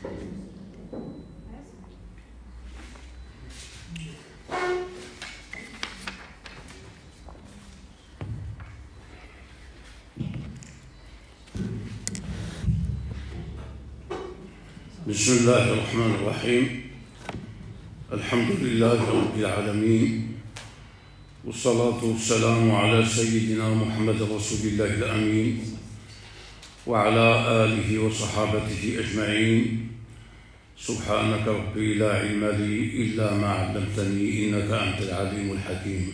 بسم الله الرحمن الرحيم. الحمد لله رب العالمين، والصلاة والسلام على سيدنا محمد رسول الله الأمين وعلى آله وصحابته أجمعين. سبحانك ربي لا علم لي إلا ما علمتني إنك أنت العليم الحكيم.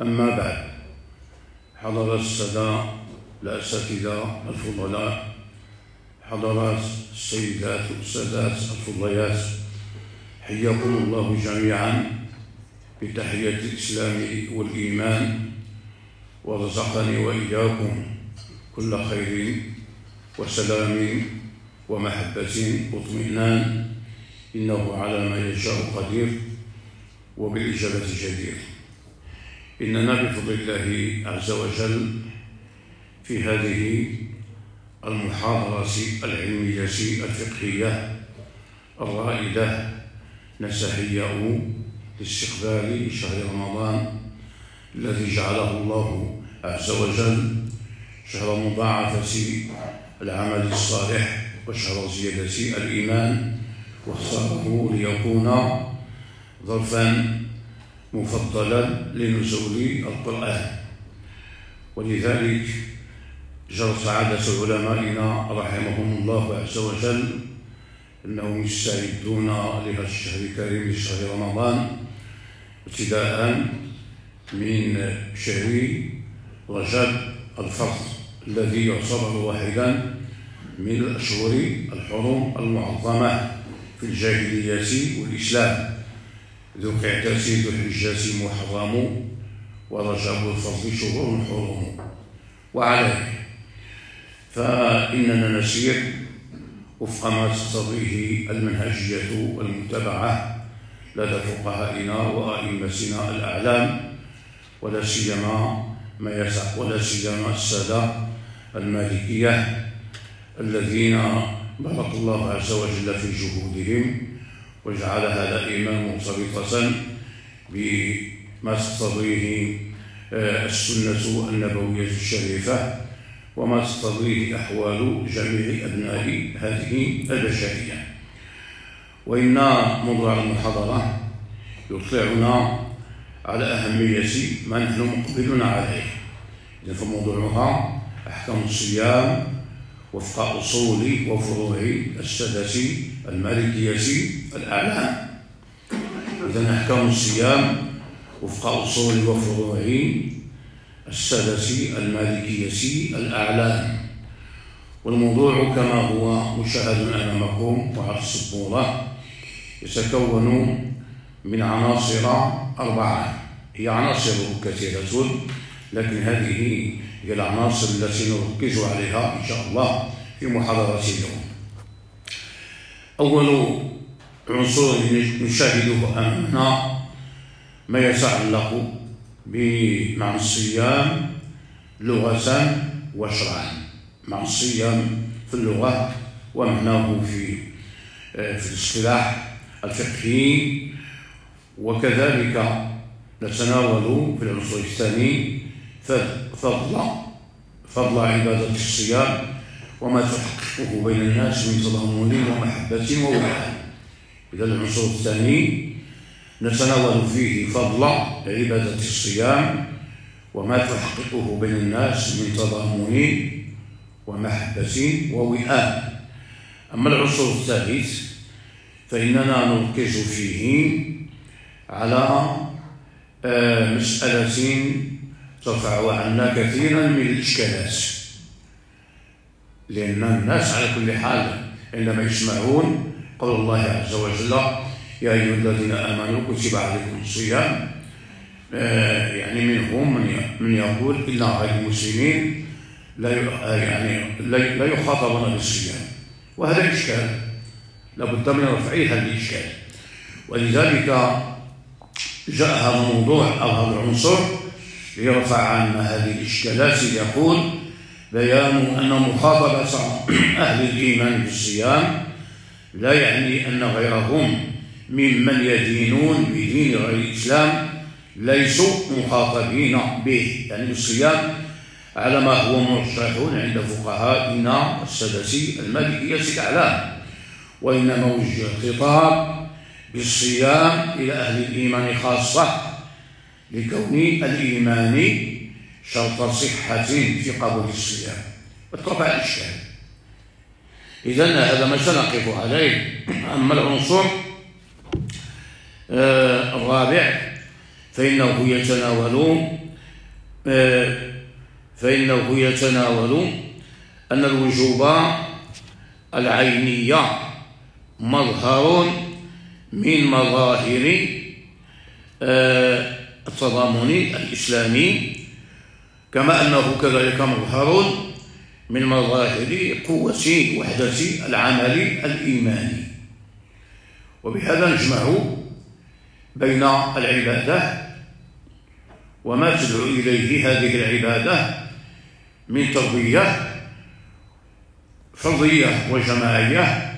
أما بعد، حضرات السادة الأساتذة الفضلاء، حضرات السيدات والسادات الفضليات، حياكم الله جميعا بتحية الإسلام والإيمان، ورزقني وإياكم كل خير وسلام ومحبة واطمئنان، إنه على ما يشاء قدير وبالإجابة جدير. إننا بفضل الله عز وجل في هذه المحاضرة العلمية الفقهية الرائدة نتهيأ لاستقبال شهر رمضان الذي جعله الله عز وجل شهر مضاعفة العمل الصالح وشهر زيادة الإيمان، واختاره ليكون ظرفا مفضلا لنزول القرآن. ولذلك جرت عادة علمائنا رحمهم الله عز وجل أنهم يستعدون لهذا الشهر الكريم لشهر رمضان ابتداء من شهر رجب الفرد الذي يعتبر واحدا من الأشهر الحرم المعظمة في الجاهلية والإسلام، ذو قعدة ذو الحجة محرم ورجب الفرد شهور حرم. وعليه فإننا نسير وفق ما تقتضيه المنهجية المتبعة لدى فقهائنا وأئمتنا الأعلام، ولا سيما السادة المالكية الذين بارك الله عز وجل في جهودهم وجعلها دائما مرتبطة بما تقتضيه السنة النبوية الشريفة وما تقتضيه أحوال جميع أبناء هذه البشرية. وإن موضوع المحاضرة يطلعنا على أهمية ما نحن مقبلون عليه. إذن فموضوعها أحكام الصيام وفق أصول وفروع السادة المالكية الأعلام. إذن أحكام الصيام وفق أصول وفروع السادة المالكية الأعلام. والموضوع كما هو مشاهد أمامكم وعلى السبورة يتكون من عناصر 4. هي عناصر كثيرة، لكن هذه هي العناصر التي نركز عليها إن شاء الله في محاضرة اليوم. أول عنصر نشاهده أمامنا ما يتعلق بمعنى الصيام لغة وشرعا. معنى الصيام في اللغة ومعناه في الاصطلاح الفقهي، وكذلك نتناول في العنصر الثاني فضل عبادة الصيام وما تحققه بين الناس من تضامن ومحبة ووئام. إذا العنصر الثاني نتناول فيه فضل عبادة الصيام وما تحققه بين الناس من تضامن ومحبة ووئام. أما العنصر الثالث فإننا نركز فيه على مسألة ترفع عنا كثيرا من الإشكالات، لأن الناس على كل حال عندما يسمعون قول الله عز وجل يا أيها الذين آمنوا كتب عليكم الصيام، يعني منهم من يقول إن غير المسلمين لا يخاطبون بالصيام، وهذا إشكال لابد من رفع هذا الإشكال. ولذلك جاء هذا الموضوع أو هذا العنصر ليرفع عنا هذه الإشكالات، يقول بيان أن مخاطبة أهل الإيمان بالصيام لا يعني أن غيرهم ممن يدينون بدين غير الإسلام ليسوا مخاطبين به، يعني بالصيام على ما هو مرشح عند فقهائنا السدسي المالكية الأعلام، وإنما وجه الخطاب بالصيام إلى أهل الإيمان خاصة، لكون الإيمان شرط صحة في قبول الصيام واتبع الشهر. إذن هذا ما سنقف عليه. أما العنصر الرابع فإنه يتناول أن الوجوب العينية مظهر من مظاهر التضامن الإسلامي، كما أنه كذلك مظهر من مظاهر قوة وحدة العمل الإيماني. وبهذا نجمع بين العبادة وما تدعو إليه هذه العبادة من تربية فردية وجماعية،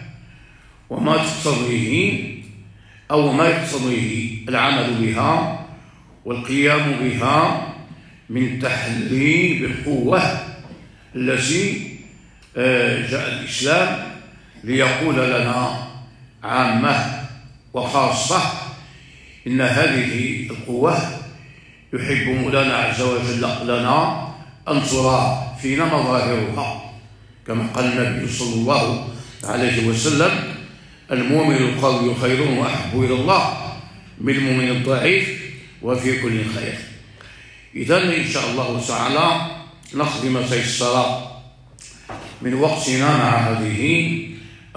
وما تقتضيه أو ما يقتضيه العمل بها والقيام بها من تحلي بالقوة التي جاء الإسلام ليقول لنا عامة وخاصة إن هذه القوة يحب مولانا عز وجل لنا أن ترى فينا مظاهرها، كما قال النبي صلى الله عليه وسلم: المؤمن القوي خير وأحب إلى الله من المؤمن الضعيف وفي كل خير. إذن إن شاء الله تعالى نقضي ما تيسر من وقتنا مع هذه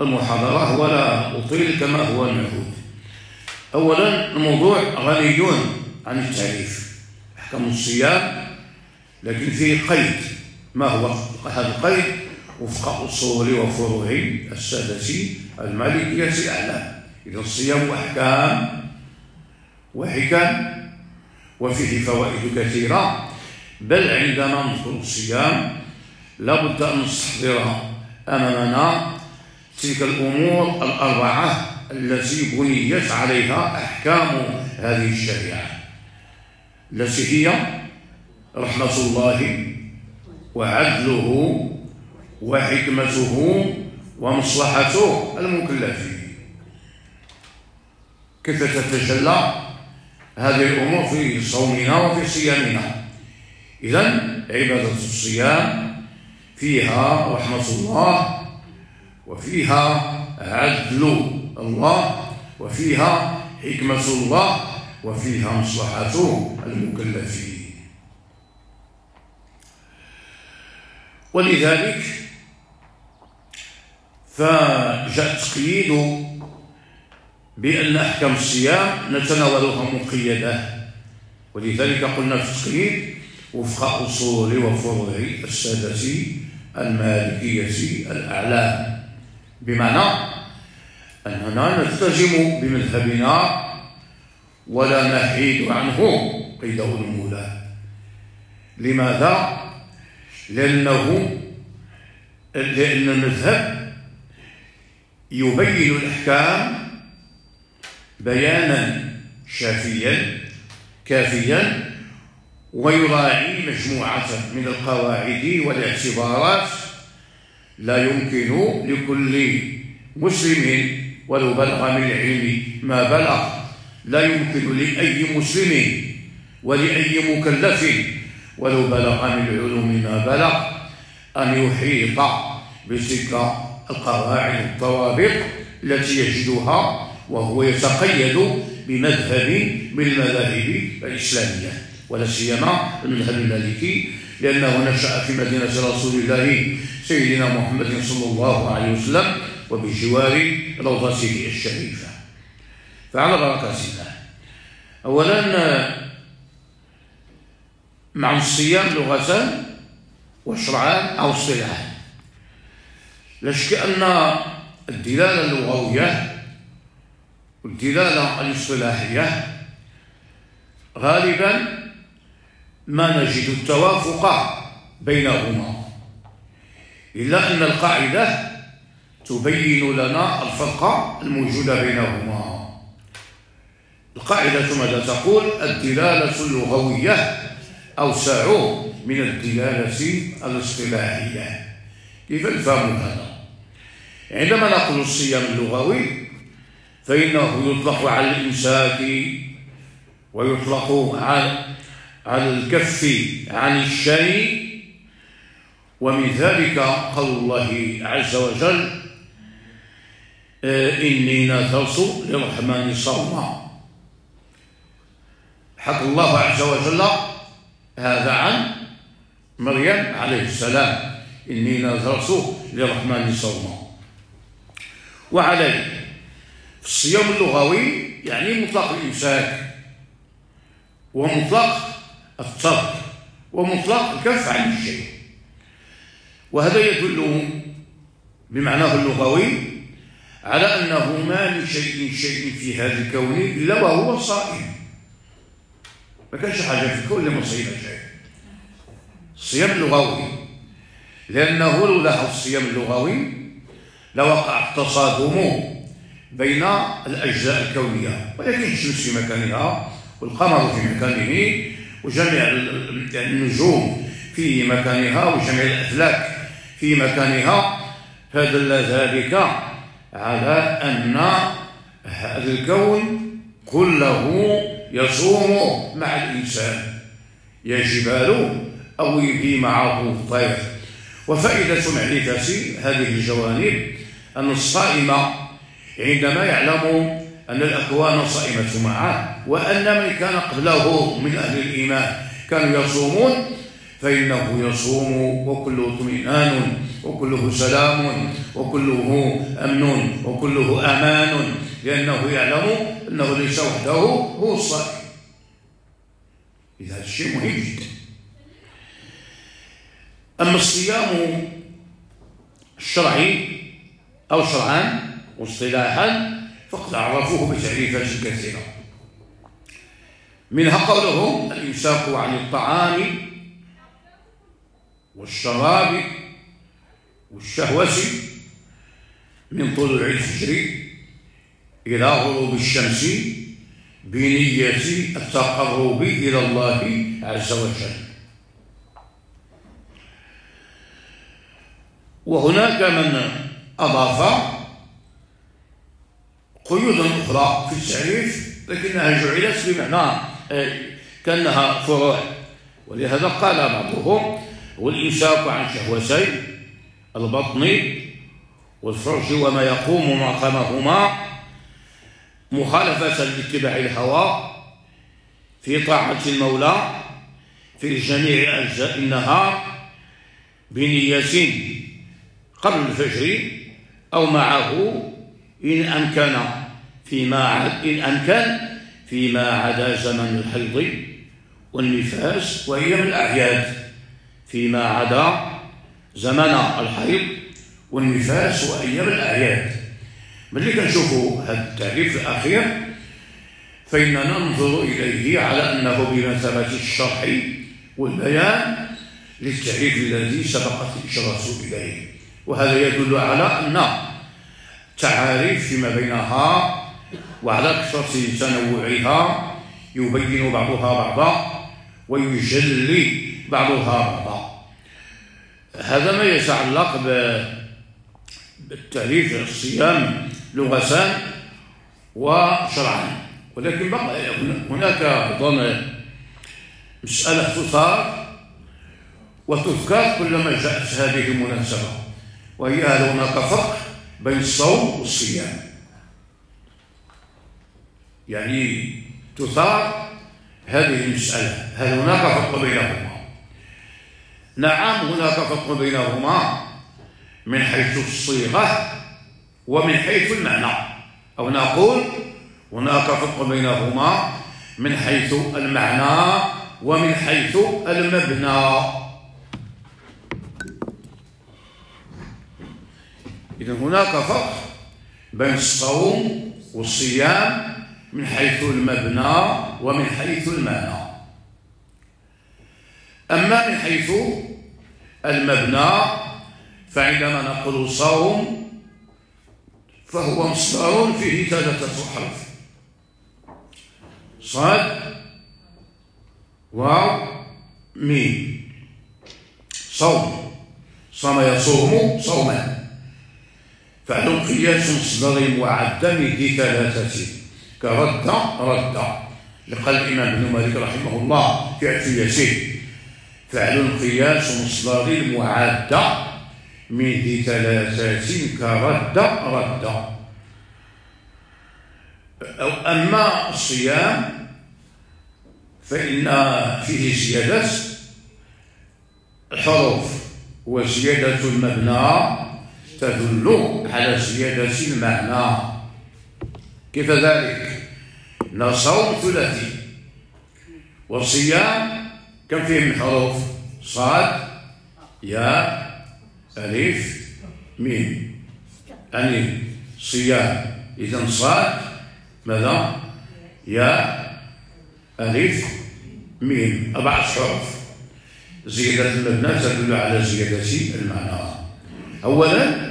المحاضرة ولا أطيل كما هو المعهود. أولا، الموضوع غني عن التعريف، أحكام الصيام، لكن فيه قيد. ما هو هذا القيد؟ وفق أصول وفروع السادة المالكية الأعلام. إذا الصيام أحكام وحكم وفيه فوائد كثيرة، بل عندما نذكر الصيام لابد أن نستحضر أمامنا تلك الأمور الأربعة التي بنيت عليها أحكام هذه الشريعة، التي هي رحمة الله وعدله وحكمته ومصلحته المكلفين. كيف تتجلى هذه الأمور في صومنا وفي صيامنا؟ إذن عبادة الصيام فيها رحمة الله، وفيها عدل الله، وفيها حكمة الله، وفيها مصلحة المكلفين. ولذلك فجاء التقييد بأن أحكام الصيام نتناولها مقيدة، ولذلك قلنا في التقييد وفق أصول وفروع السادة المالكية الأعلام، بمعنى أننا نلتزم بمذهبنا ولا نحيد عنه قيد المولى. لماذا؟ لأن المذهب يبين الأحكام بيانا شافيا كافيا، ويراعي مجموعة من القواعد والاعتبارات لا يمكن لكل مسلم ولو بلغ من العلم ما بلغ، لا يمكن لأي مسلم ولأي مكلف ولو بلغ من العلوم ما بلغ أن يحيط بتلك القواعد والضوابط التي يجدها وهو يتقيد بمذهب من المذاهب الإسلامية، ولا سيما المذهب المالكي، لأنه نشأ في مدينة رسول الله سيدنا محمد صلى الله عليه وسلم وبجوار روضته الشريفة. فعلى بركة الله. أولا، معنى الصيام لغة وشرعا أو اصطلاحا. لا شك أن الدلالة اللغوية والدلالة الاصطلاحية غالبا ما نجد التوافق بينهما، إلا أن القاعدة تبين لنا الفرق الموجود بينهما. القاعدة ماذا تقول؟ الدلالة اللغوية أوسع من الدلالة الاصطلاحية. كيف نفهم هذا؟ عندما نقول الصيام اللغوي فإنه يطلق على الإمساك، ويطلق على الكف عن الشيء، ومن ذلك قول الله عز وجل: إني نذرت للرحمن صوما. حكى الله عز وجل هذا عن مريم عليه السلام: إني نذرت للرحمن صوما. وعليه الصيام اللغوي يعني مطلق الإمساك، ومطلق الترك، ومطلق الكف عن الشيء. وهذا يدل بمعناه اللغوي على أنه ما من شيء في هذا الكون إلا وهو صائم. ما كانش حاجة في الكون اللي ما صيم شيء. الصيام اللغوي، لأنه لولا الصيام اللغوي لوقع التصادم بين الأجزاء الكونية، ولكن الشمس في مكانها، والقمر في مكانه، وجميع النجوم في مكانها، وجميع الأفلاك في مكانها، فدل ذلك على أن هذا الكون كله يصوم مع الإنسان. يا جبال أوبي معه الطير. وفائدة معرفة هذه الجوانب أن الصائم عندما يعلم أن الأكوان صائمة معه، وأن من كان قبله من أهل الإيمان كانوا يصومون، فإنه يصوم وكله اطمئنان، وكله سلام، وكله أمن، وكله أمان، لأنه يعلم أنه ليس وحده هو الصائم. إذا هذا الشيء مهم جدا. أما الصيام الشرعي أو شرعا واصطلاحا فقد عرفوه بتعريفات كثيرة، منها قولهم: الإمساك عن الطعام والشراب والشهوة من طلوع الفجر إلى غروب الشمس بنية التقرب إلى الله عز وجل. وهناك من أضاف قيود أخرى في التعريف، لكنها جعلت بمعنى كأنها فروع، ولهذا قال بعضهم: والإمساك عن شهوتي البطن والفرج وما يقوم مقامهما مخالفة لاتباع الهوى في طاعة المولى في جميع أجزاء النهار بنية قبل الفجر أو معه إن أمكن فيما عدا زمن الحيض والنفاس وهي من الأعياد، فيما عدا زمن الحيض والنفاس وأيام الأعياد. ملي كنشوفوا هذا التعريف الأخير فإننا ننظر إليه على أنه بمثابة الشرح والبيان للتعريف الذي سبقت الإشارة إليه، وهذا يدل على أن التعاريف فيما بينها وعلى كثرة تنوعها يبين بعضها بعضا ويجلي بعضها بعضا. هذا ما يتعلق بالتعريف الصيام لغة وشرعا. ولكن بقى هناك أيضا مسألة تثار وتذكر كلما جاءت هذه المناسبة، وهي هل هناك فرق بين الصوم والصيام؟ يعني تثار هذه المسألة، هل هناك فرق بينهما؟ نعم هناك فرق بينهما من حيث الصيغة ومن حيث المعنى، أو نقول هناك فرق بينهما من حيث المعنى ومن حيث المبنى. إذن هناك فرق بين الصوم والصيام من حيث المبنى ومن حيث المعنى. أما من حيث المبنى فعندما نقول صوم فهو مصدر فيه 3 أحرف: صاد واو ميم. صوم، صام يصوم صوما. فعل قياس مصدر معد من ذي 3 كرد رد. لقال الإمام ابن مالك رحمه الله في ألفيته: فعل قياس مصدر معد من ذي 3 كرد رد. أما الصيام فإن فيه زيادة الحروف وزيادة المبنى تدل على زيادة المعنى. كيف ذلك؟ إن صوم ثلاثي وصيام كم فيه من حروف؟ صاد ياء ألف ميم. يعني صيام إذن صاد ماذا؟ ياء ألف ميم، 4 حروف. زيادة المبنى تدل على زيادة المعنى. أولا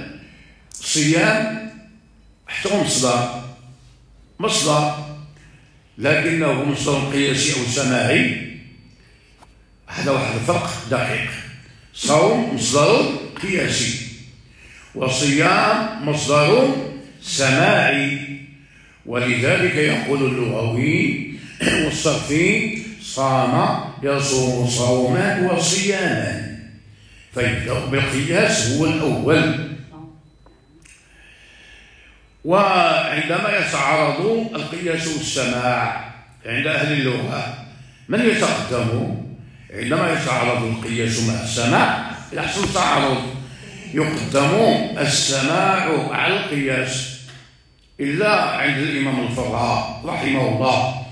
صيام حتى هو مصدر لكنه مصدر قياسي أو سماعي. هذا واحد الفرق دقيق. صوم مصدر قياسي وصيام مصدر سماعي، ولذلك يقول اللغوي والصرفي: صام يصوم صوما وصياما. فيبدأ بالقياس هو الأول. وعندما يتعارض القياس والسماع عند أهل اللغة من يتقدم؟ عندما يتعارض القياس مع السماع يحصل تعارض، يقدم السماع على القياس، إلا عند الإمام الفراء رحمه الله.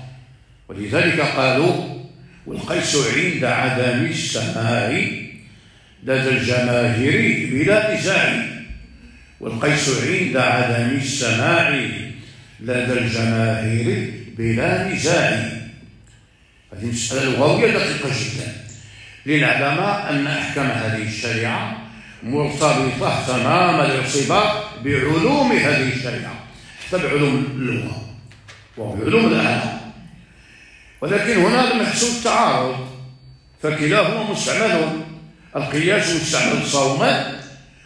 ولذلك قالوا: والقيس عند عدم السماع لدى الجماهير بلا نزاع. والقيس عند عدم السماع لدى الجماهير بلا نزاع. هذه مسألة لغوية دقيقة جدا لنعلم أن أحكام هذه الشريعة مرتبطة تمام الارتباط بعلوم هذه الشريعة، حتى بعلوم اللغة وبعلوم الأعلام. ولكن هنا لم يحصل التعارض، فكلاهما مستعمل. القياس مستعمل صوما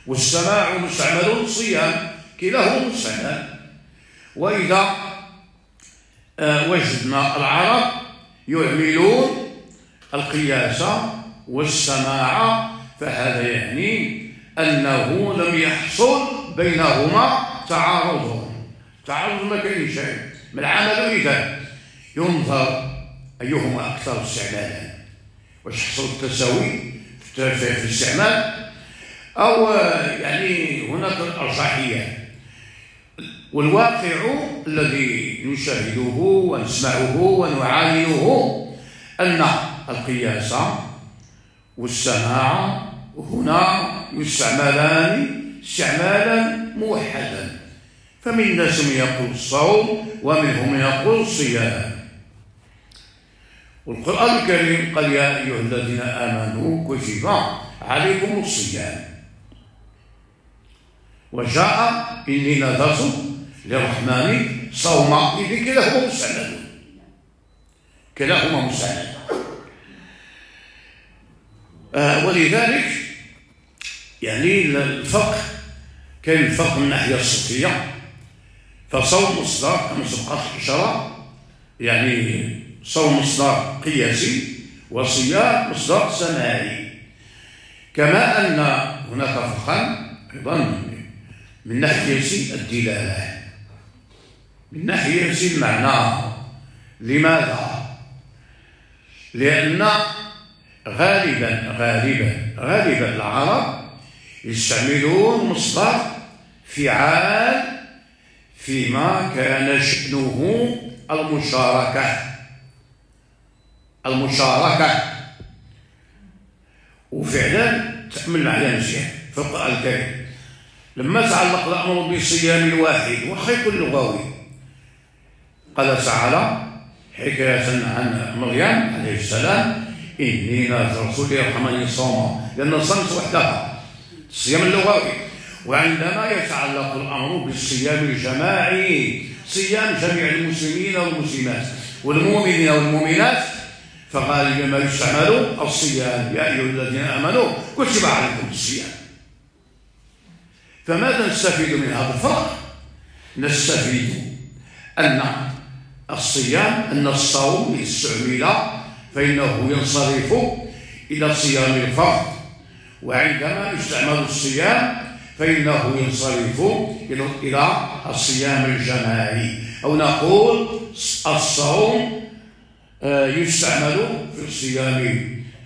والسماع مستعمل صيام، كلاهما مستعمل. وإذا وجدنا العرب يعملون القياس والسماع فهذا يعني أنه لم يحصل بينهما تعارض. ما كاين شيء من العمل. إذا ينظر أيهما أكثر استعمالا، واش حصل التساوي في الاستعمال أو يعني هناك الأرجحية. والواقع الذي نشاهده ونسمعه ونعاينه أن القياس والسماع هنا يستعملان استعمالا موحدا، فمن الناس من يقول الصوم ومنهم من يقول الصيام. والقرآن الكريم قال: يا أيها الذين آمنوا كتب عليكم الصيام. وجاء: إني نذرت للرحمن صوما. إذن كلاهما مستعملون، كلاهما مستعملون. ولذلك يعني الفرق، كاين الفرق من الناحية الصوتية. فصوم مصدر كما سبقت الإشارة، يعني صوم مصدر قياسي وصيام مصدر سماعي. كما أن هناك فرقا أيضا من ناحية الدلالة، من ناحية المعنى. لماذا؟ لأن غالبا العرب يستعملون مصدر فعال فيما كان شأنه المشاركة. وفعلا تأمل معايا مزيان في القرآن الكريم لما تعلق الأمر بصيام الواحد وخا يكون لغوي. قال تعالى حكاية عن مريم عليه السلام: إني نذرت للرحمن صوما، لأن صمت وحدها الصيام اللغوي. وعندما يتعلق الأمر بالصيام الجماعي، صيام جميع المسلمين والمسلمات والمؤمنين والمؤمنات، فغالبا ما يستعمل الصيام. يا أيها الذين آمنوا كتب عليكم الصيام. فماذا نستفيد من هذا الفرق؟ نستفيد أن الصوم استعمل فإنه ينصرف إلى صيام الفرض، وعندما يستعمل الصيام فإنه ينصرف إلى الصيام الجماعي، أو نقول الصوم يستعمل في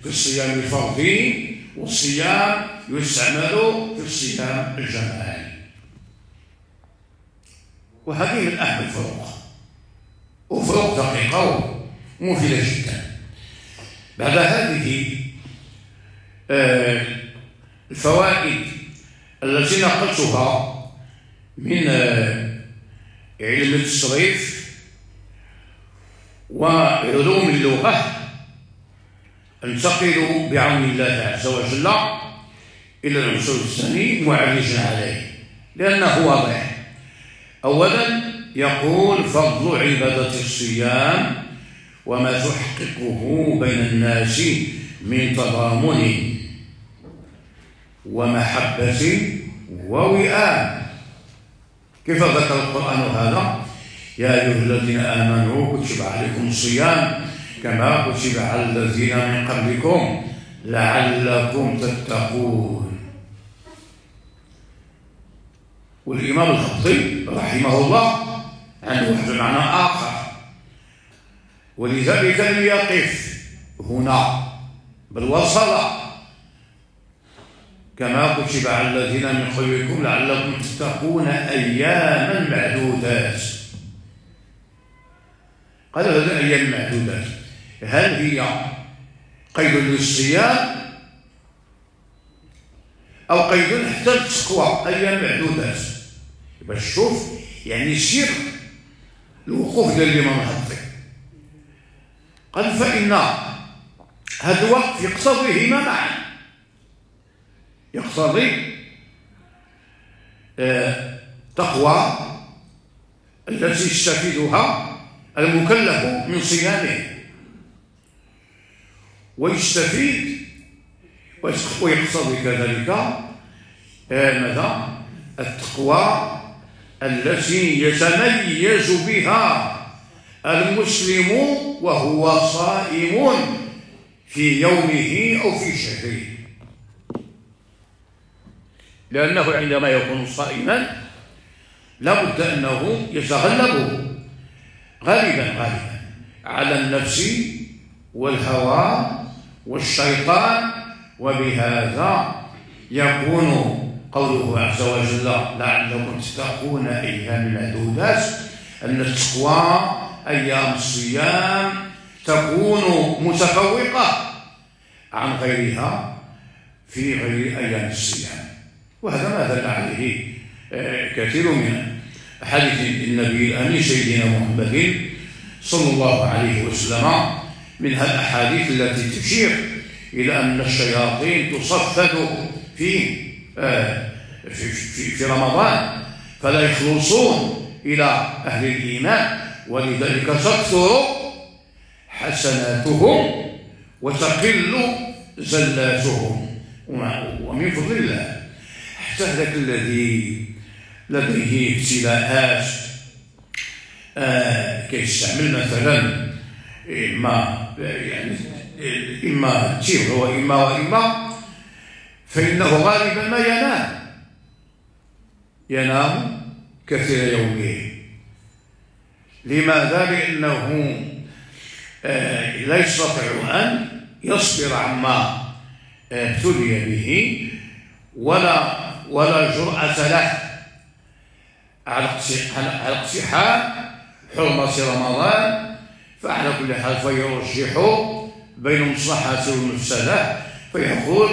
الصيام الفردي، والصيام يستعمل في الصيام الجماعي. وهذه من أهم الفروق، وفروق دقيقة ومفيدة جدا. بعد هذه الفوائد التي نقلتها من علم التصريف وعلوم اللغة، انتقل بعون الله عز وجل إلى العنصر الثاني معالجا عليه، لأنه واضح. أولا يقول: فضل عبادة الصيام وما تحققه بين الناس من تضامن ومحبة ووئام. كيف ذكر القرآن هذا؟ يا أيها الذين آمنوا كتب عليكم الصيام كما كتب على الذين من قبلكم لعلكم تتقون. والإمام الخطيب رحمه الله عنده واحد معنى آخر، ولذلك لم يقف هنا بل وصل: كما كتب على الذين من قبلكم لعلكم تتقون أياما معدودات. قال هذه أيام معدودات، هل هي قيد للصيام أو قيد حتى التقوى؟ أيام معدودات. باش شوف يعني سير الوقوف ديال الإمام الخطيب. قال: فإن هذا الوقت يقتضيهما معا، يقتضي تقوى التي يستفيدها المكلف من صيامه، ويستفيد ويقتضي كذلك ماذا؟ التقوى التي يتميز بها المسلم وهو صائم في يومه أو في شهره، لأنه عندما يكون صائما لا بد أنه يتغلب غالبا على النفس والهوى والشيطان، وبهذا يكون قوله عز وجل لعلكم تتقون أيام معدودات، أن التقوى أيام الصيام تكون متفوقة عن غيرها في غير أيام الصيام. وهذا ما دل عليه كثير من أحاديث النبي الأمين سيدنا محمد صلى الله عليه وسلم، منها الأحاديث التي تشير إلى أن الشياطين تصفد في رمضان فلا يخلصون إلى أهل الإيمان، ولذلك تكثر حسناتهم وتقل زلاتهم. ومن فضل الله حتى ذاك الذي لديه ابتلاءات كيستعمل مثلا إما تيغ وإما فإنه غالبا ما ينام كثير يومه. لماذا؟ لأنه لا يستطيع أن يصبر عما ابتلي به، ولا جرأة له على اقتحام حرمة رمضان. فعلى كل حال فيرجح بين المصلحة والمفسدة، فيقول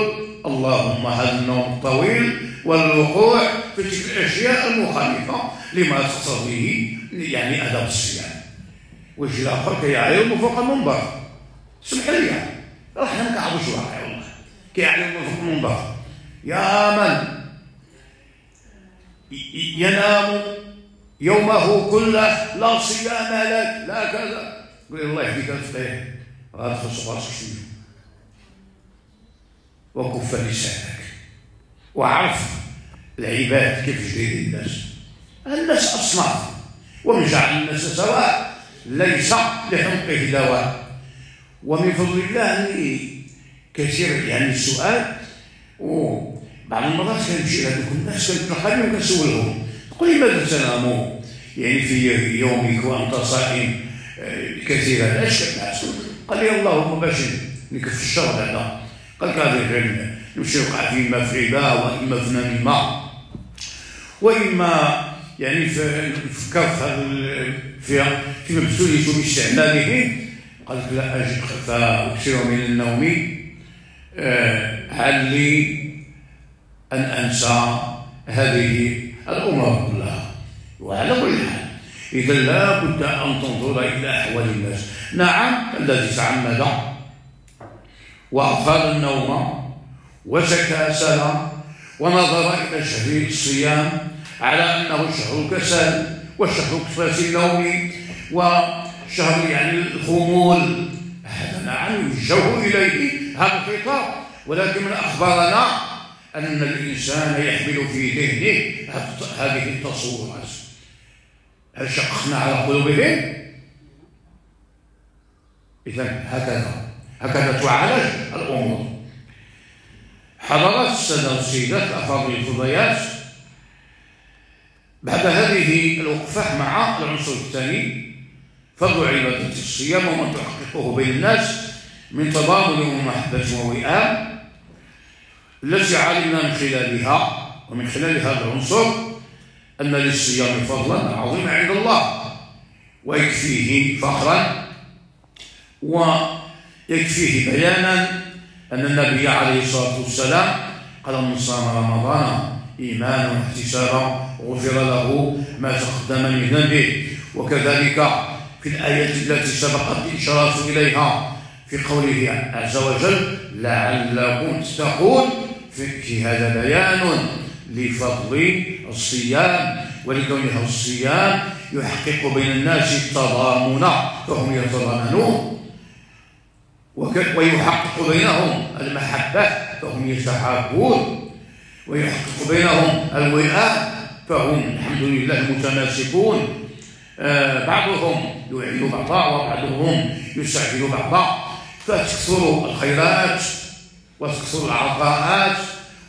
اللهم هذا النوم الطويل والوقوع في تلك الأشياء المخالفة لما تقتضيه يعني أدب الصيام. ويجي الآخر كيعلم فوق المنبر، سمح لي راه حنا مكعبوش واقع والله، كيعلم فوق المنبر: يا من ينام يومه كله لا صيام لك لا كذا، قل الله يهديك الفقيه غادي تخص راسك شويه وكف لسانك وعرف العباد كيف جايين الناس أصناف ومن جعل الناس سواء ليس لحمقه دواء. ومن فضل الله أني كثير يعني السؤال وبعض المرات كنمشي لهذوك الناس كنخليهم كنسولهم تقول لماذا تناموا يعني في يومك وأنت صائم كثيرا اش كتنعس؟ قال لي اللهم باش نكف الشر هذا. قال هذا نمشي نوقع في إما في عبا وإما في نميمة وإما يعني في كرف في مبسوليته باستعماله. قالت لا أجد فأكثر من النوم علي أن أنسى هذه الأمور كلها. وعلى كل حال إذا لا بد أن تنظر إلى أحوال الناس. نعم الذي تعمد وأطال النوم وتكاسل ونظر إلى شهر الصيام على أنه شهر الكسل وشهر كثرة النوم وشهر يعني الخمول، هذا نعم يوجه إليه هذا الخطاب، ولكن من أخبرنا أن الإنسان يحمل في ذهنه هذه التصورات. هل شققنا على قلوبهم؟ إذن هكذا تعالج الأمور. حضرات السادة والسيدات الأفاضل الفضيات، بعد هذه الوقفة مع العنصر الثاني فضل عبادة الصيام وما تحققه بين الناس من تضامن ومحبة ووئام التي علمنا من خلالها ومن خلال هذا العنصر أن للصيام فضلا عظيما عند الله ويكفيه فخرا ويكفيه بيانا أن النبي عليه الصلاة والسلام قال من صام رمضان إيمانا واحتسابا غفر له ما تقدم من ذنبه. وكذلك في الآية التي سبقت الإشارة إليها في قوله عز وجل لعلكم تتقون، في هذا بيان لفضل الصيام ولكونه الصيام يحقق بين الناس التضامن فهم يتضامنون، ويحقق بينهم المحبة فهم يتحابون، ويحقق بينهم الوئام فهم الحمد لله متماسكون، بعضهم يعين بعضا وبعضهم يساعد بعضا، فتكثر الخيرات وتكثر العطاءات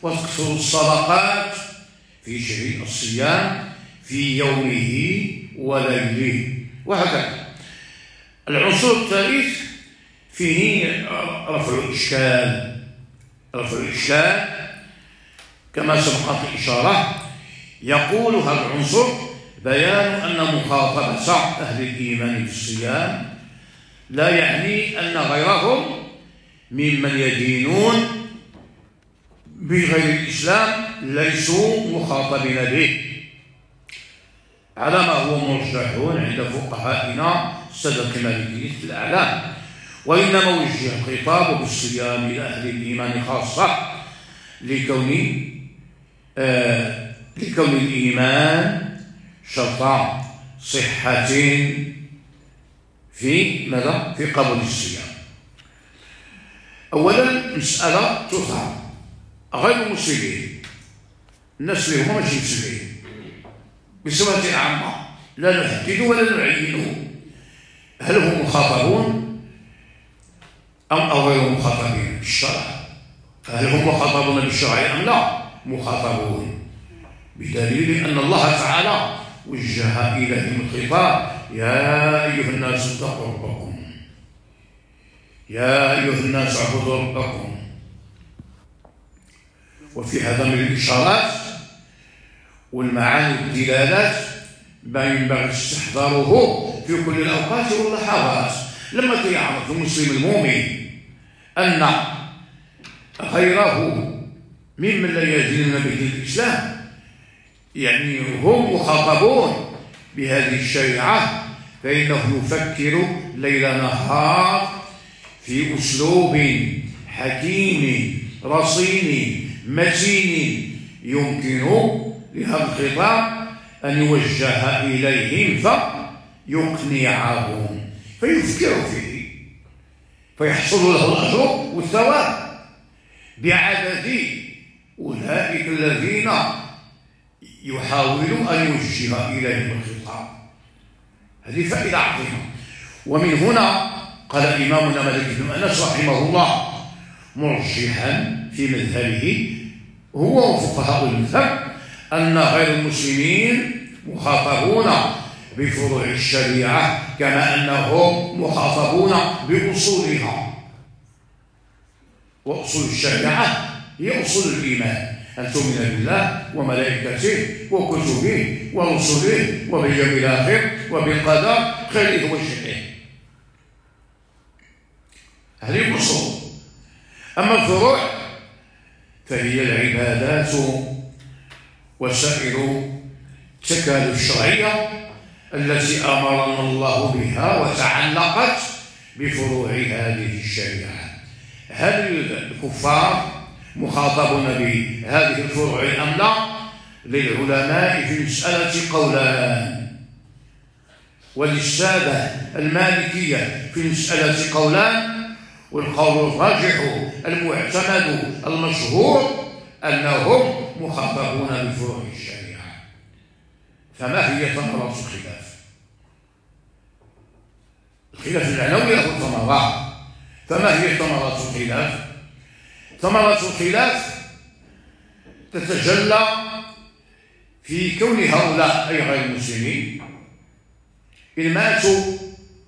وتكثر الصدقات في شهر الصيام في يومه وليله. وهكذا العنصر الثالث فيه رفع الإشكال كما سبقت الإشارة. يقول هذا العنصر بيان أن مخاطبة أهل الإيمان في الصيام لا يعني أن غيرهم ممن يدينون بغير الإسلام ليسوا مخاطبين به على ما هو مرجح عند فقهائنا السادة المالكية الأعلام، وإنما وجه الخطاب بالصيام إلى أهل الإيمان خاصة لكون الإيمان شرط صحة في ماذا؟ في قبول الصيام. أولا مسألة تثار غير المسلمين، الناس اللي هما ماشي مسلمين بصفة عامة لا نحدد ولا نعين هل هم مخاطبون أم غير مخاطبين بالشرع، هل هم مخاطبون بالشرع أم لا؟ مخاطبون، بدليل أن الله تعالى وجه إليهم الخطاب يا أيها الناس اتقوا ربكم، يا أيها الناس اعبدوا ربكم. وفي هذا من الإشارات والمعاني والدلالات ما ينبغي استحضاره في كل الأوقات واللحظات. لما يعرف المسلم المؤمن أن غيره ممن لا يدينون بدين الإسلام يعني هم مخاطبون بهذه الشريعة، فإنه يفكر ليل نهار في أسلوب حكيم رصين متين يمكن لهذا الخطاب أن يوجه إليهم فيقنعهم فيفكروا فيه فيحصل له الأجر والثواب بعدد أولئك الذين يحاول أن يوجه إليهم الخطاب. هذه فائدة عظيمة. ومن هنا قال إمامنا مالك بن أنس رحمه الله مرجحا في مذهبه هو وفقهاء المذهب أن غير المسلمين مخاطبون بفروع الشريعة كما أنهم مخاطبون بأصولها. وأصول الشريعة هي أصول الإيمان، أن تؤمن بالله وملائكته وكتبه ورسله وباليوم الآخر وبالقدر خيره وشره. هذه الأصول. أما الفروع فهي العبادات وسائر التكاليف الشرعية التي أمرنا الله بها وتعلقت بفروع هذه الشريعة. هل الكفار مخاطبون بهذه الفروع أم لا؟ للعلماء في المسألة قولان، وللسادة المالكية في المسألة قولان، والقول الراجح المعتمد المشهور أنهم مخاطبون بفروع الشريعة. فما هي ثمرة الخلاف؟ الخلاف المعنوي له ثمرات. فما هي ثمرة الخلاف؟ ثمرة الخلاف تتجلى في كون هؤلاء أي غير المسلمين إن ماتوا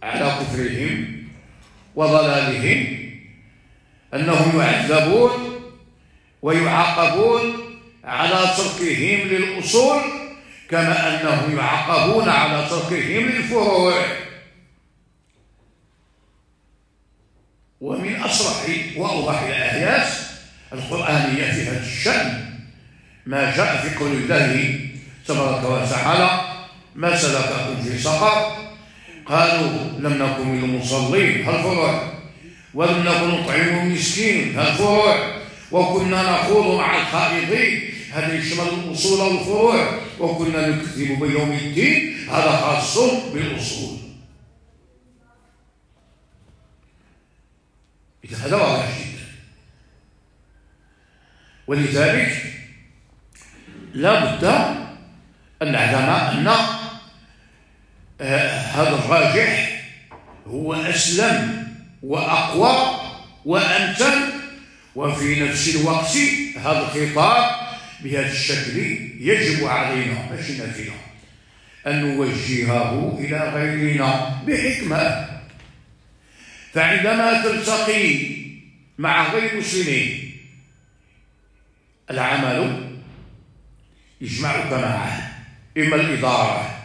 على كفرهم وضلالهم أنهم يعذبون ويعاقبون على تركهم للأصول كما أنهم يعاقبون على تركهم للفروع. ومن أصرح وأوضح الآيات القرآنية في هذا الشأن ما جاء في قول الله تبارك وتعالى ما سلككم في سقر قالوا لم نكن من المصلين هالفروع، ولم نكن نطعم المسكين هالفروع، وكنا نخوض مع الخائضين هذا يشمل الأصول والفروع، وكنا نكذب بيوم الدين هذا خاص بالأصول. إذا هذا واضح جدا. ولذلك لا بد أن نعلم أن هذا الراجح هو أسلم وأقوى وأمتن، وفي نفس الوقت هذا الخطاب بهذا الشكل يجب علينا ماشي فينا أن نوجهه إلى غيرنا بحكمة. فعندما تلتقي مع غير المسلمين العمل يجمعك معه، إما الإدارة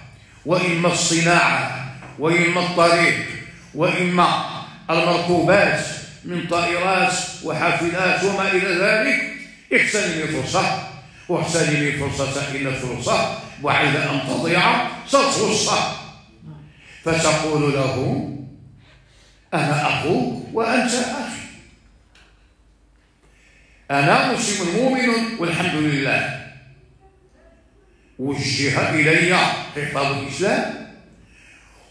وإما الصناعة وإما الطريق وإما المركوبات من طائرات وحافلات وما إلى ذلك. اغتنم الفرصة واغتنم الفرصة إن الفرصة وعند أن تضيع سترصة، فتقول له أنا أخوك وأنت أخي، أنا مسلم مؤمن والحمد لله، وجه إلي خطاب الإسلام،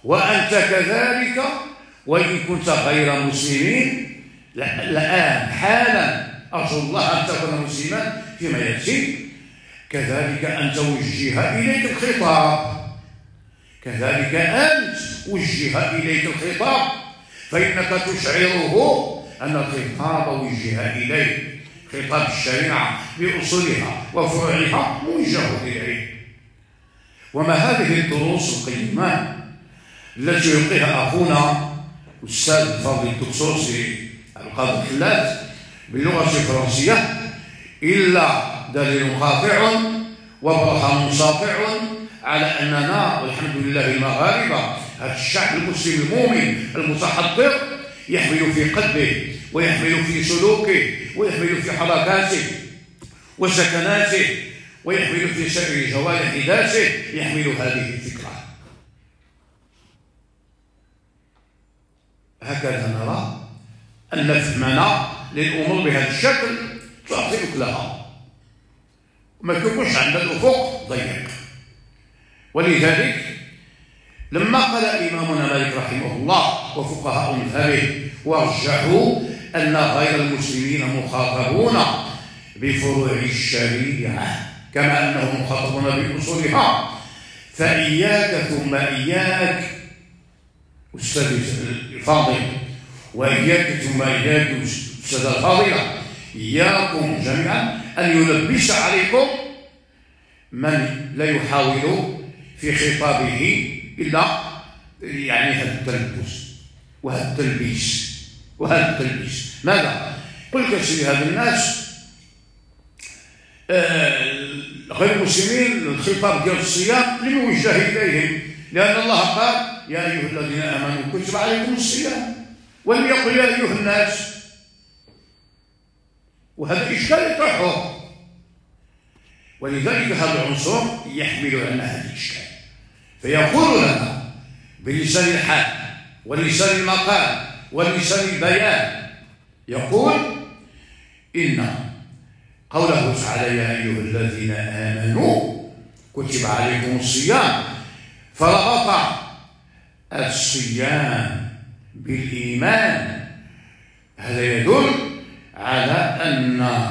وأنت كذلك وإن كنت غير مسلمين الآن حالا أرجو الله أن تكون مسلما فيما يأتي، كذلك أن توجه إليك الخطاب، كذلك أنت وجه إليك الخطاب، فإنك تشعره أن الخطاب وجه إليك، خطاب الشريعة بأصولها وفروعها موجه إليك. وما هذه الدروس القيمة التي يلقيها أخونا أستاذ الفاضل الدكتور سي القاضي الحلات باللغة الفرنسية إلا دليل قاطع وبرهان ساطع على أننا والحمد لله المغاربة هذا الشعب المسلم المؤمن المتحضر يحمل في قلبه ويحمل في سلوكه ويحمل في حركاته وسكناته ويحمل في سائر جوارح ذاته يحمل هذه الفكرة. هكذا نرى أن فهمنا للأمور بهذا الشكل تعطيك لها، وما يكونش عندنا الأفق ضيق. ولذلك لما قال إمامنا مالك رحمه الله وفقهاء مذهبه ورجحوا أن غير المسلمين مخاطبون بفروع الشريعة كما أنهم مخاطبون بأصولها، فإياك ثم إياك أستاذ الفاضل، وإياك ثم إياك أستاذ الفاضلة، إياكم جميعا أن يلبس عليكم من لا يحاول في خطابه إلا يعني هذا التلبس وهذا التلبيس وهذا التلبيس. ماذا؟ قل كسر هذا الناس غير المسلمين الخطاب ديال الصيام لموجه إليهم، لأن الله قال يا أيها الذين آمنوا كتب عليكم الصيام، ولم يقل يا أيها الناس، وهذا إشكال يطرحه. ولذلك هذا العنصر يحمل عنا هذا الإشكال، فيقول لنا بلسان الحال ولسان المقال ولسان البيان، يقول إن قوله تعالى يا أيها الذين آمنوا كتب عليكم الصيام، فربط الصيام بالإيمان، هذا يدل على أن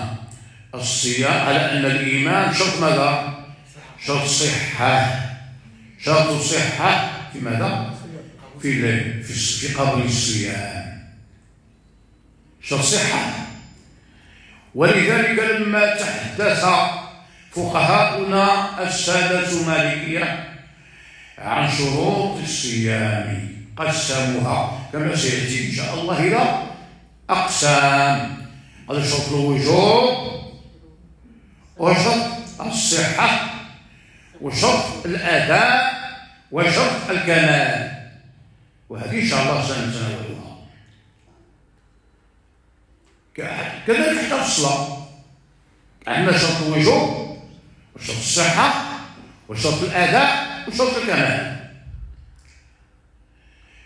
الصيام على أن الإيمان شرط ماذا؟ شرط صحة، شرط صحة في ماذا؟ في قبل الصيام، شرط صحة. ولذلك لما تحدث فقهاؤنا السادة المالكية عن شروط الصيام قسموها كما سيأتي إن شاء الله إلى أقسام، هذا شرط الوجوب وشرط الصحة وشرط الأداء وشرط الكمال، وهذه إن شاء الله سنتناولها. كذلك حتى الصلاة عندنا شرط الوجوب وشرط الصحة وشرط الأداء وشرط الكمال.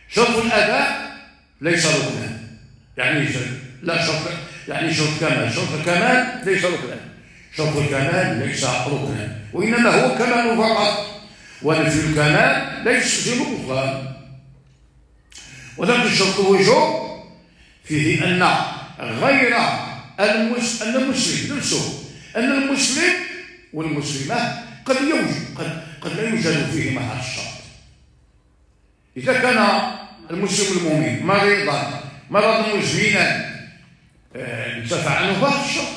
شرط الأداء ليس ركنا، يعني لا شرط يعني شرط كمال، شرط الكمال ليس ركنا، شرط الكمال ليس ركنا وإنما هو كمال فقط، ونفي الكمال ليس في بطلان. ولكن شرط الوجوب فيه أن غير المسلم نفسه، أن المسلم والمسلمة قد لا يوجد فيهما هذا الشرط. إذا كان المسلم المؤمن مرضا مزمنا انتفع عنه هذا الشرط،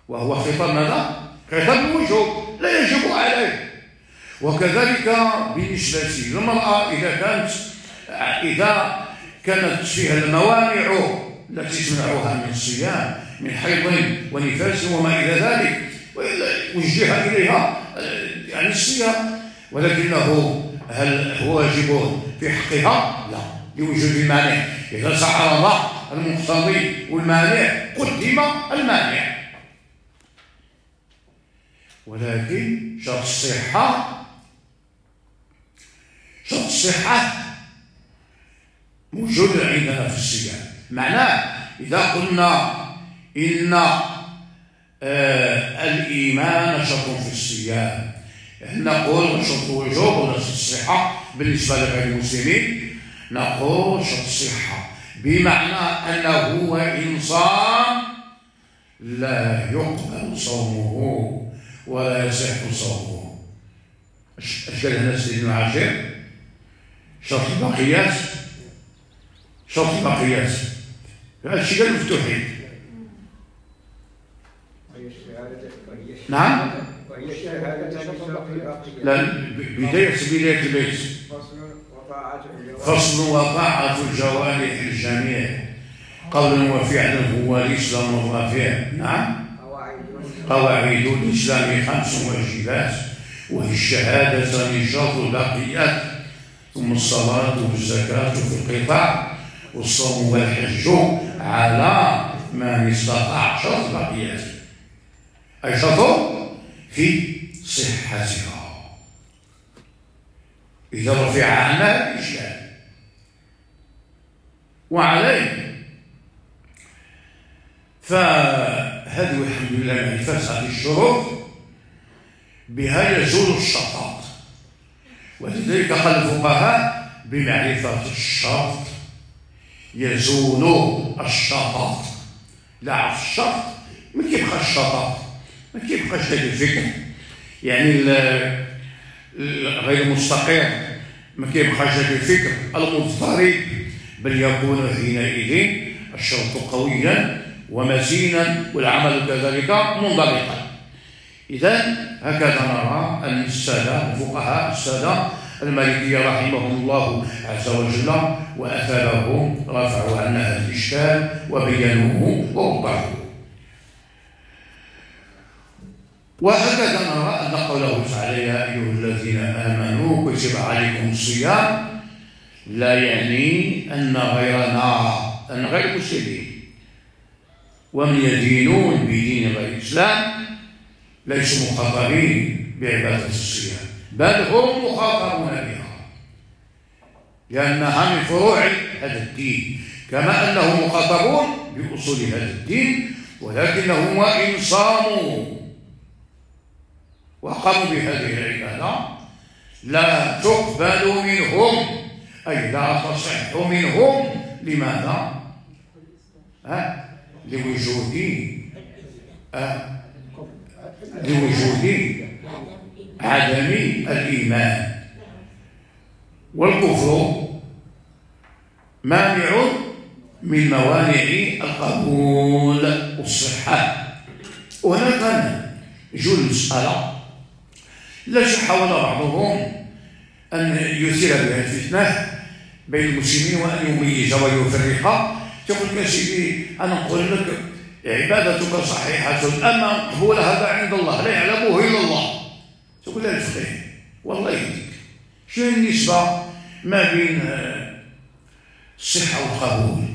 وهو خطاب ماذا؟ خطاب الوجوب لا يجب عليه. وكذلك بالنسبة للمرأة إذا كانت فيها الموانع التي تمنعها من الصيام من حيض ونفاس وما إلى ذلك، وجه إليها يعني الصيام، ولكنه هل هو واجب في حقها؟ لا، لوجود المانع. إذا تعارض المقتضي والمانع قدم المانع. ولكن شرط الصحة موجود عندنا في الصيام. معناه إذا قلنا إن الإيمان شرط في الصيام، نقول شرط وجوب ولا شرط الصحة بالنسبة لغير المسلمين، نقول شرط الصحة بمعنى أنه وإن صام لا يقبل صومه ولا يصح صومه. أشكال الناس اللي معاشر شرط البقيات، شرط البقيات هذا الشيء قال مفتوحين. نعم، لا بداية البيت فصل وطاعة الجوارح الجميع قولا وفعلا هو الإسلام الرافع. نعم، قواعد الإسلام 5 واجبات، وهي الشهادة شرط البقيات، ثم الصلاة والزكاة في القطاع، والصوم والحج على من استطاع، شرط البقيات أي شرط في صحتها إذا رفع عنها الإشكال. وعليه فهذه الحمد لله معرفة هذه الشروط بها يزول الشطط، ولذلك قال الفقهاء بمعرفة الشرط يزول الشطط. لا عرف الشرط ما كيبقاش الشطط، ما كيبقاش هذا الفكر، يعني غير المستقر ما كيبقاش هذا الفكر المضطرب، بل يكون حينئذ الشرط قويا ومتينا والعمل كذلك منضبطا. إذا هكذا نرى أن السادة الفقهاء السادة المالكية رحمهم الله عز وجل وأثابهم رفعوا عنا هذا الإشكال وبينوه ووضحوه. وهكذا نرى أن قوله تعالى يا أيها الذين آمنوا كتب عليكم الصيام لا يعني أن غيرنا أن غير مسلمين ومن يدينون بدين غير الإسلام ليسوا مخاطبين بعبادة الصيام، بل هم مخاطبون بها لأنها من فروع هذا الدين، كما أنهم مخاطبون بأصول هذا الدين، ولكنهم وإن صاموا وقاموا بهذه العبادة لا تقبل منهم، أي لا تصح منهم. لماذا؟ لوجود عدم الإيمان، والكفر مانع من موانع القبول والصحة. وهنا نجو المسألة التي حاول بعضهم أن يثير بها الفتنة بين المسلمين وأن يميز ويفرق. تقول يا سيدي أنا نقول لك عبادتك صحيحة أما مقبولة هذا عند الله لا يعلمه إلا الله. تقول لها الفقيه والله يهديك شنو النسبة ما بين الصحة والقبول؟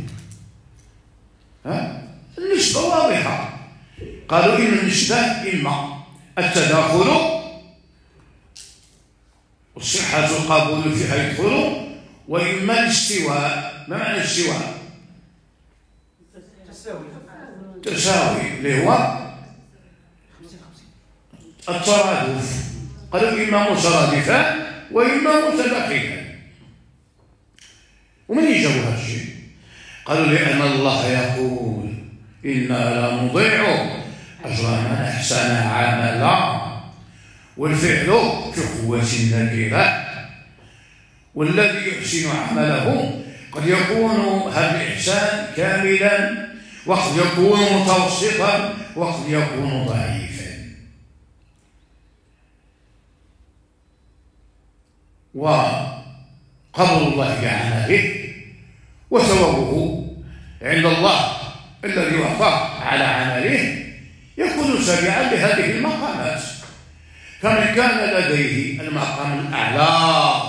النسبة واضحة. قالوا إن النسبة إما التداخل والصحة والقبول فيها يدخل، وإما الاستواء. ما معنى الاستواء؟ تساوي اللي هو الترادف. قالوا إما مترادفان وإما متداخلان. ومن يجاوب هذا الشيء؟ قالوا لأن الله يقول إنا لا نضيع أجر من أحسن عملا، والفعل في قوة النكرة، والذي يحسن عمله قد يكون هذا الإحسان كاملا وقد يكون متوسطا وقد يكون ضعيفا. وقبل الله بعمله وثوابه عند الله الذي وفق على عمله يكون تابعا لهذه المقامات. فمن كان لديه المقام الأعلى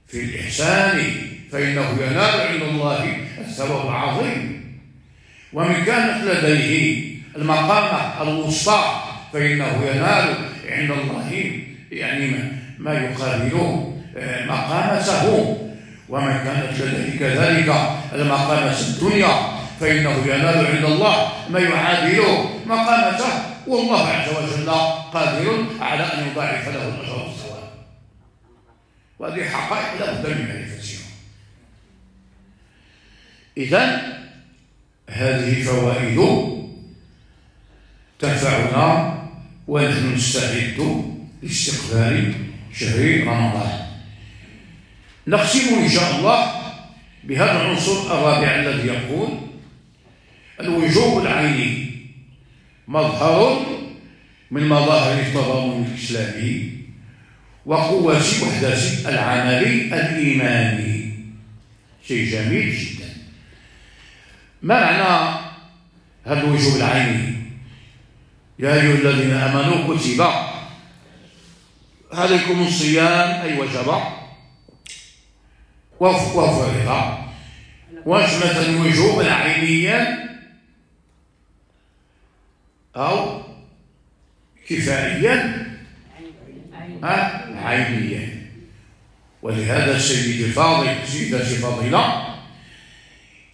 في الإحسان فإنه ينال عند الله الثواب العظيم، ومن كانت لديه المقامة الوسطى فإنه ينال عند الله يعني ما يقابل مقامته، ومن كانت لديه كذلك المقامة الدنيا فإنه ينال عند الله ما يعادل مقامته، والله عز وجل قادر على أن يضاعف له الأجر والثواب. وهذه حقائق لا بد من معرفتها. إذن هذه فوائد تنفعنا ونحن نستعد لاستقبال شهر رمضان. نختم إن شاء الله بهذا العنصر الرابع الذي يقول الوجوب العيني مظهر من مظاهر التضامن الإسلامي وقوة وحدة العمل الإيماني. شيء جميل جدا. ما معنى هذا الوجوب العيني؟ يا أيها الذين آمنوا كتب عليكم الصيام أي وجب وفرض. واش مثلا وجوبا عينيا أو كفائيا؟ عينيا. ولهذا سيدي الفاضل سيدتي الفاضلة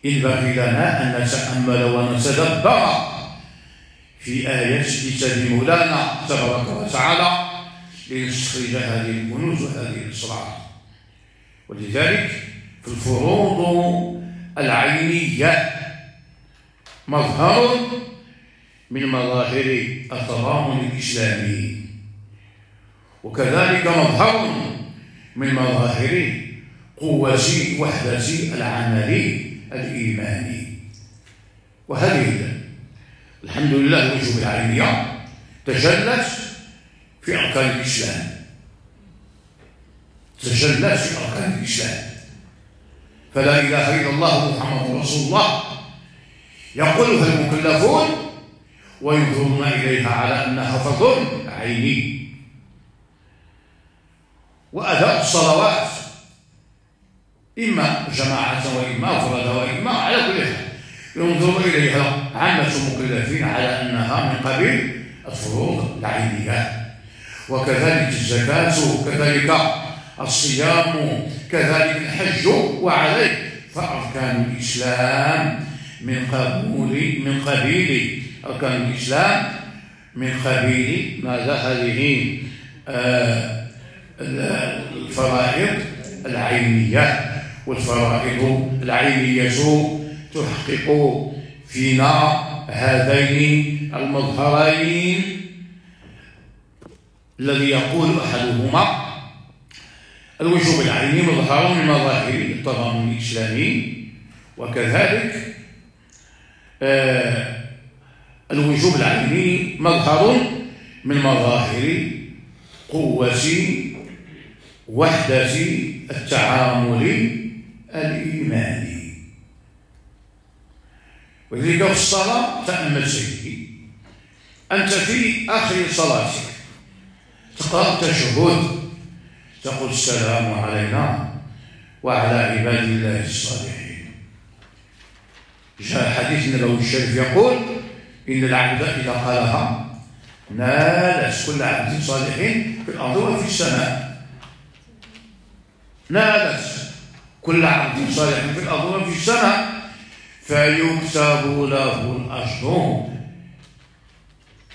ينبغي لنا أن نتأمل ونتدبر في آيات كتاب مولانا تبارك وتعالى لنستخرج هذه الكنوز وهذه الأسرار. ولذلك في الفروض العينية مظهر من مظاهر التضامن الإسلامي، وكذلك مظهر من مظاهر قوة وحدة العمل الإيماني. وهذه الحمد لله الوجوه العينية تجلت في أركان الإسلام، تجلت في أركان الإسلام. فلا إله إلا الله محمد رسول الله يقولها المكلفون وينظرون إليها على أنها فرض عيني. وأداء الصلوات إما جماعة وإما أفراد وإما على كل حال ينظر إليها عامة المكلفين على أنها من قبيل الفروض العينية. وكذلك الزكاة، كذلك الصيام، كذلك الحج، وعليه فأركان الإسلام من قبيل أركان الإسلام من قبيل ماذا؟ هذه الفرائض العينية. والفرائض العينية تحقق فينا هذين المظهرين الذي يقول أحدهما الوجوب العيني مظهر من مظاهر التضامن الإسلامي، وكذلك الوجوب العيني مظهر من مظاهر قوة وحدة التعامل الإيماني. ولذلك في الصلاة تأمل سيدي، أنت في آخر صلاتك تقرأ التشهد تقول السلام علينا وعلى عباد الله الصالحين. جاء الحديث النبوي الشريف يقول إن العبد إذا قالها نالت كل عبد صالح في الأرض وفي السماء. نالت كل عبد صالح في الأرض وفي السماء فيكتب له الأجر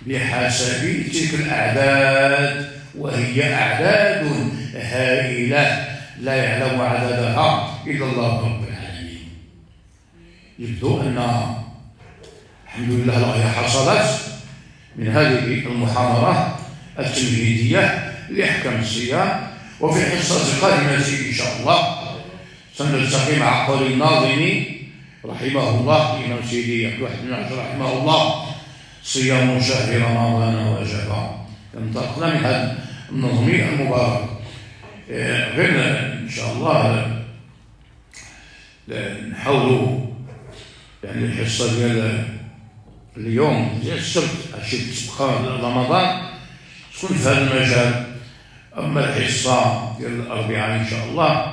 بحسب تلك الأعداد، وهي أعداد هائلة لا يعلم عددها إلا الله رب العالمين. يبدو أن الحمد لله الغاية حصلت من هذه المحاضرة التمهيدية لأحكام الصيام. وفي الحصة القادمة إن شاء الله سنلتقي مع قول الناظم رحمه الله الإمام سيدي عبد الواحد بن عاشور رحمه الله صيام شهر رمضان وجبا. انطلقنا من هذا النظم المبارك. غير إن شاء الله نحاولوا يعني الحصة ديال اليوم ديال السبت عشية رمضان تكون في هذا المجال. أما الحصة ديال الأربعاء إن شاء الله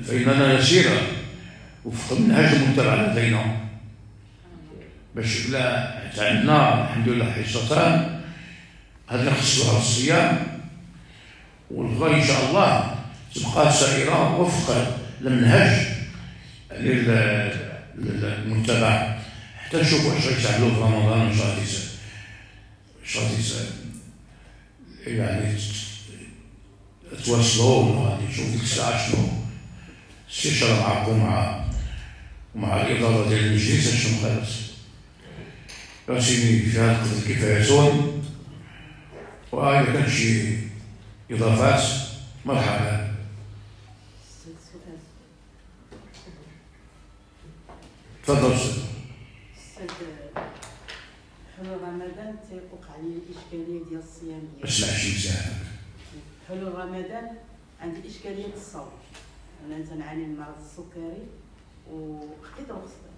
فإننا نسير وفق المنهج المتبع لدينا باش لا عندنا الحمد لله حصتان هذا نخصصها الصيام، والأخرى إن شاء الله تبقى سائرة وفق المنهج للمتبع حتى نشوفوا واش غيتعملوا في رمضان واش غادي يعني تواصلوا ولا غادي نشوفوا ديك الساعة شنو استشارة معكم مع الإدارة ديال المجلس شنو خلاص راسيني في هذا القدر كفايتون. وإذا كان شي إضافات مرحبا. تفضل أستاذ. حلول رمضان تيوقع لي الإشكالية ديال الصيام ديالي. اسمع شي مزيان. حلول رمضان عندي إشكالية الصوم. أنا تنعاني من مرض السكري وخديت رخصة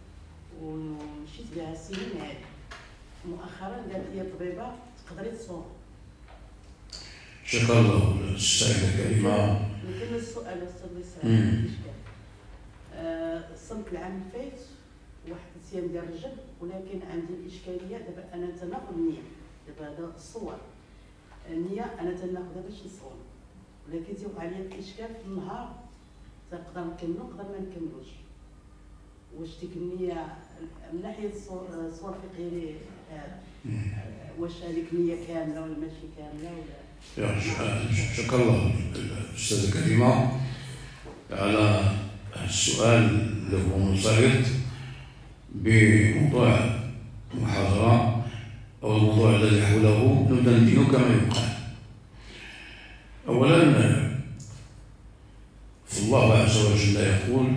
ومشيت بها سنين عادي. مؤخرا قالت لي الطبيبة تقدري تصوم. شكرا الله السيدة الكريمة. نكمل السؤال أستاذ وسام. صمت العام الفايت واحد الصيام ديال الرجب، ولكن عندي الإشكالية دابا أنا تناخذ النية. دابا هذا الصور النية أنا تناخذها باش نصوم، ولكن تيوقع لي الإشكال في النهار تنقدر نكملو نقدر ما نكملوش. واش ديك النيه من ناحيه الصور الفقهيه واش هذيك النيه كامله ولا ماشي كامله ولا؟ شكر الله الأستاذة كريمة على السؤال اللي هو مرتبط بموضوع المحاضرة أو الموضوع الذي حوله ندندن كما يقال. أولا فالله عز وجل يقول: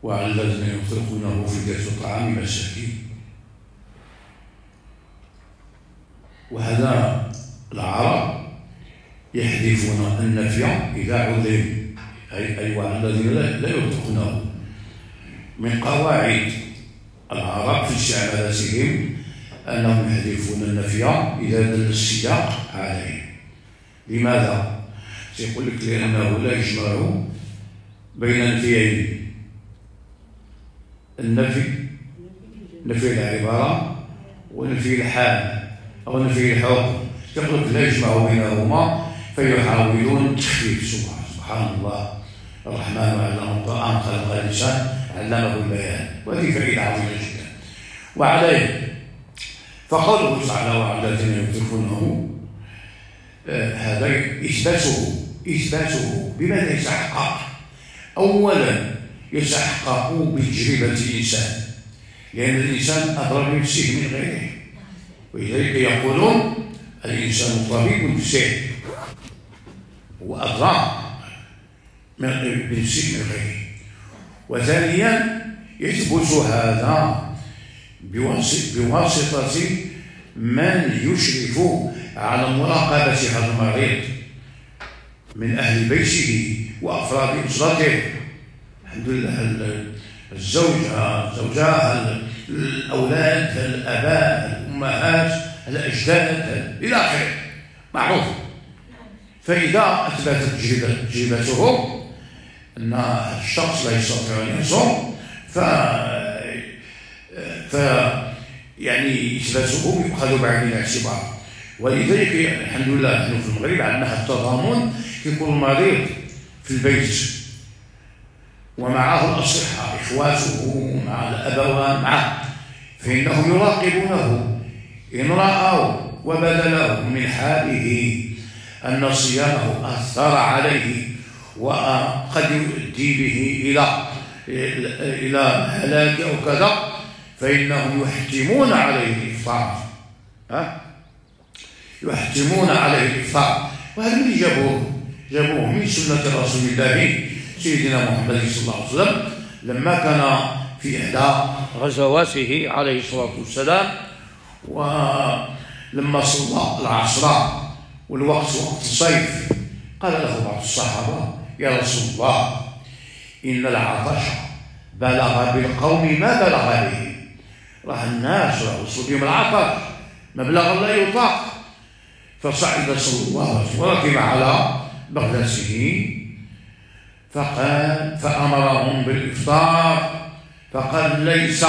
وعلى الذين يطلقونه في ذات الطعام مساكين. وهذا العرب يحذفون النفي إذا علم، أي وعلى الذين لا يطلقونه. من قواعد العرب في استعمالاتهم أنهم يحذفون النفي إذا دل السياق عليه. لماذا؟ سيقول لك لأنه لا يجمع بين نفيين: نفي العبارة ونفي الحال أو نفي الحكم. يقول لك لا يجمع بينهما فيحاولون التخفيف. سبحان الله، الرحمن علم القرآن خلق الإنسان علمه البيان، وهذه فائدة عظيمة جدا. وعليه فقوله تعالى: وعلى الذين يطلقونه، هذا إثباته بماذا يتحقق؟ أولا يتحقق بتجربة الإنسان، لأن الإنسان أضرب نفسه من غيره، ولذلك يقولون الإنسان طبيب نفسه، هو أضرب بنفسه من غيره. وثانيا يثبت هذا بواسطة من يشرف على مراقبة هذا المريض من أهل بيته وأفراد أسرته. الحمد لله، الزوجة، الأولاد، الآباء، الأمهات، الأجداد إلى آخره، معروف. فإذا أثبتت تجربتهم أن الشخص لا يستطيع أن يصوم يعني إثباته يؤخذ بعين الاعتبار. ولذلك الحمد لله نحن في المغرب عندنا التضامن، يكون المريض في البيت ومعه الأصحاء إخواته مع الأبوان معه، فإنهم يراقبونه. إن رأوا وبدا لهم من حاله أن صيامه أثر عليه وقد يؤدي به إلى هلاك أو كذا، فإنهم يحتمون عليه الإفطار. يحتمون عليه الإفطار. وهذا من جابوه من سنة رسول الله سيدنا محمد صلى الله عليه وسلم لما كان في إحدى غزواته عليه الصلاة والسلام، ولما صلى العصر والوقت وقت الصيف، قال له بعض الصحابة: يا رسول الله، إن العطش بلغ بالقوم ما بلغ به. راه الناس وصل بهم العطش مبلغ لا يطاق. فصعد صلى الله عليه وسلم وركب على بغلته فأمرهم بالإفطار، فقال: ليس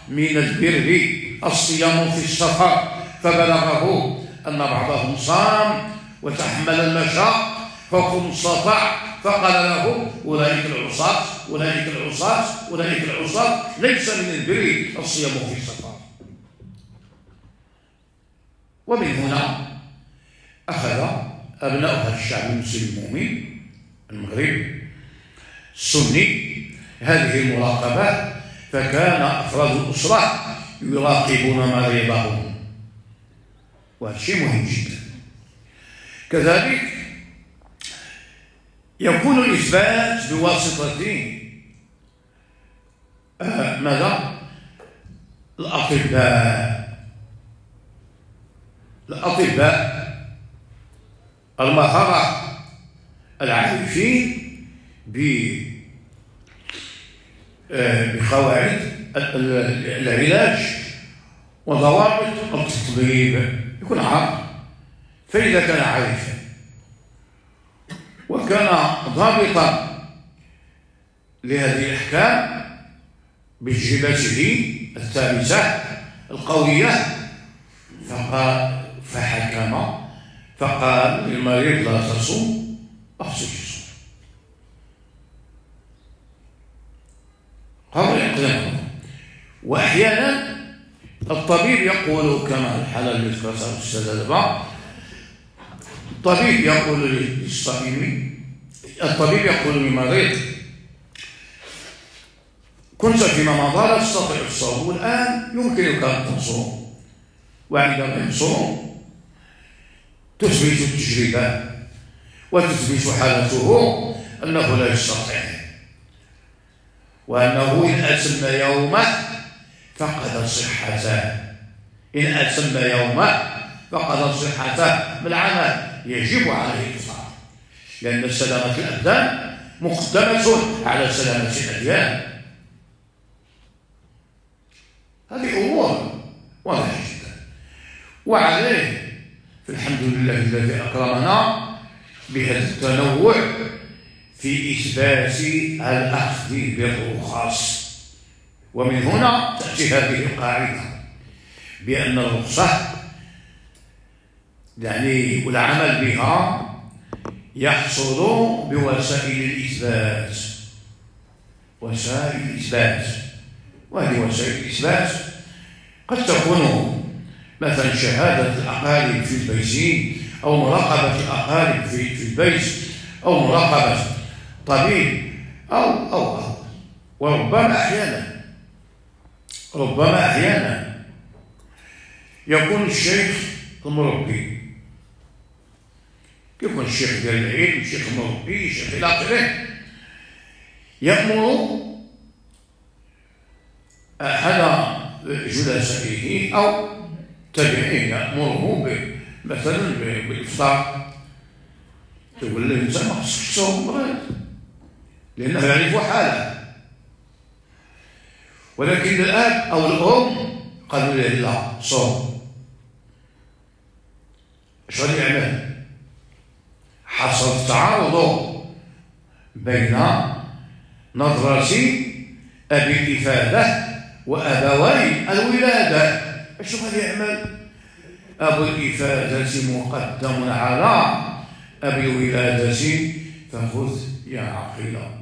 من البر الصيام في السفر. فبلغه أن بعضهم صام وتحمل المشاق فوق مستطاع، فقال له: أولئك العصاة ليس من البر الصيام في السفر. ومن هنا أخذ أبناء هذا الشعب المسلم المؤمن المغرب السني هذه المراقبة، فكان أفراد الأسرة يراقبون مريضهم، وهذا شيء مهم جدا. كذلك يكون الإثبات بواسطة ماذا؟ الأطباء المهرة العارفين بقواعد العلاج وضوابط التطبيب، يكون عارف. فإذا كان عارفا وكان ضابطا لهذه الأحكام بتجربته الثابتة القوية، فحكم فقال للمريض: لا تصوم، أخصك يصوم. وأحيانا الطبيب يقول كما الحالة اللي ذكرتها الأستاذ دابا، الطبيب يقول للصائم، الطبيب يقول للمريض كنت فيما مضى لا تستطيع الصوم والآن يمكنك أن تصوم، وعندما يصوم تثبت التجربة وتثبت حالته أنه لا يستطيع، وأنه إن أتم يومه فقد صحته، إن أتم يومه فقد صحته من العمل، يجب عليه الإفطار، لأن سلامة الأبدان مقدمة على سلامة الأديان. هذه أمور واضحة جدا، وعليه فالحمد لله الذي أكرمنا بهذا التنوع في إثبات الأخذ بالرخص. ومن هنا تأتي هذه القاعدة بأن الرخصة يعني والعمل بها يحصل بوسائل الإثبات، وسائل الإثبات، وهذه وسائل الإثبات قد تكون مثلا شهادة الأقارب في البيت، أو مراقبة الأقارب في البيت، أو مراقبة طبيب أو وربما أحيانا يكون الشيخ المربي، يكون الشيخ ديال العلم، الشيخ المربي، الشيخ إلى آخره، يأمر أحد جلسائه أو تابعيه يأمره مثلا بالإفطار، يقول له أنت ما خصكش تصوم مريض لأنه يعرف حاله، ولكن الأب أو الأم قالوا له لا صوم. اش غادي يعمل؟ حصل تعارض بين نظرة أبي الإفادة وأبوي الولادة. اش غادي يعمل؟ أبو الإفادة مقدم على أبي الولادة، فخذ يا عقيلة.